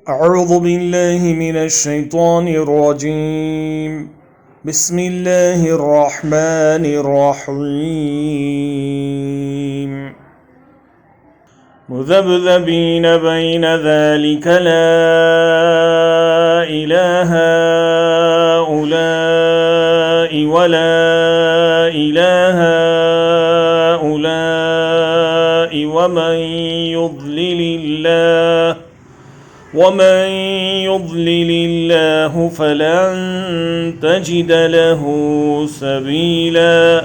أعوذ بالله من الشيطان الرجيم بسم الله الرحمن الرحيم مذبذبين بين ذلك لا إله هؤلاء ولا إله هؤلاء ومن يضلل الله فلن تجد له سبيلا।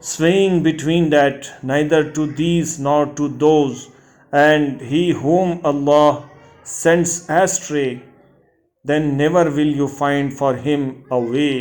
Swaying between that, neither to these nor to those, and he whom Allah sends astray, then never will you find for him a way.